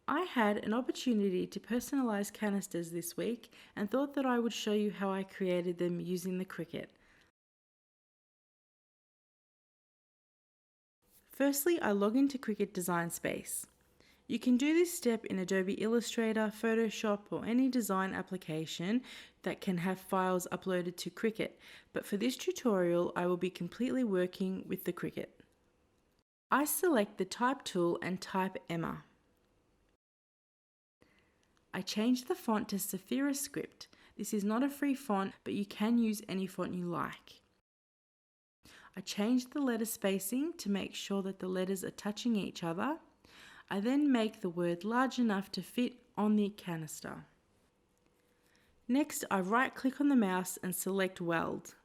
I had an opportunity to personalize canisters this week and thought that I would show you how I created them using the Cricut. Firstly, I log into Cricut Design Space. You can do this step in Adobe Illustrator, Photoshop, or any design application that can have files uploaded to Cricut, but for this tutorial I will be completely working with the Cricut. I select the Type tool and type Emma. I change the font to Saphira Script. This is not a free font, but you can use any font you like. I change the letter spacing to make sure that the letters are touching each other. I then make the word large enough to fit on the canister. Next, I right-click on the mouse and select Weld.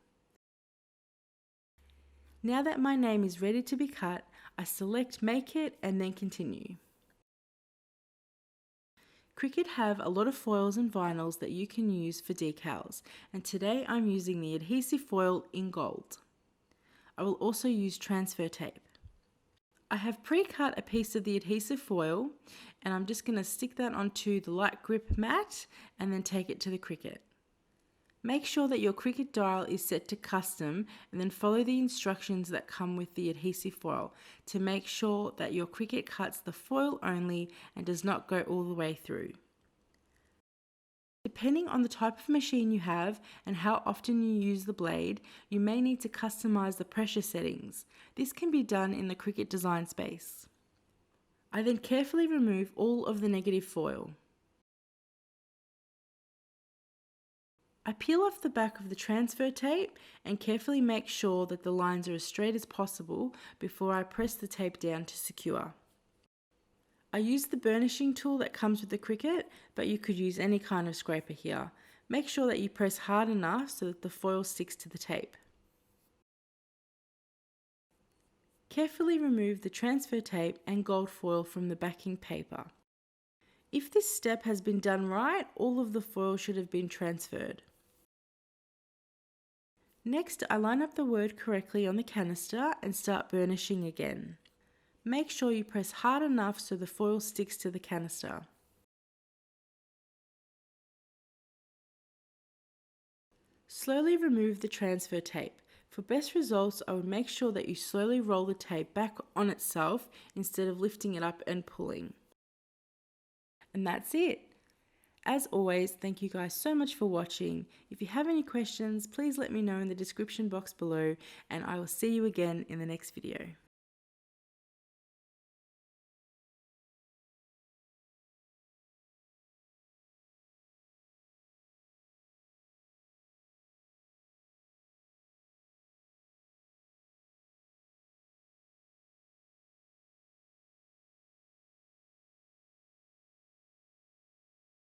Now that my name is ready to be cut, I select Make It and then Continue. Cricut have a lot of foils and vinyls that you can use for decals, and today I'm using the adhesive foil in gold. I will also use transfer tape. I have pre-cut a piece of the adhesive foil and I'm just going to stick that onto the light grip mat and then take it to the Cricut. Make sure that your Cricut dial is set to custom and then follow the instructions that come with the adhesive foil to make sure that your Cricut cuts the foil only and does not go all the way through. Depending on the type of machine you have and how often you use the blade, you may need to customize the pressure settings. This can be done in the Cricut Design Space. I then carefully remove all of the negative foil. I peel off the back of the transfer tape and carefully make sure that the lines are as straight as possible before I press the tape down to secure. I use the burnishing tool that comes with the Cricut, but you could use any kind of scraper here. Make sure that you press hard enough so that the foil sticks to the tape. Carefully remove the transfer tape and gold foil from the backing paper. If this step has been done right, all of the foil should have been transferred. Next, I line up the word correctly on the canister and start burnishing again. Make sure you press hard enough so the foil sticks to the canister. Slowly remove the transfer tape. For best results, I would make sure that you slowly roll the tape back on itself instead of lifting it up and pulling. And that's it. As always, thank you guys so much for watching. If you have any questions, please let me know in the description box below, and I will see you again in the next video.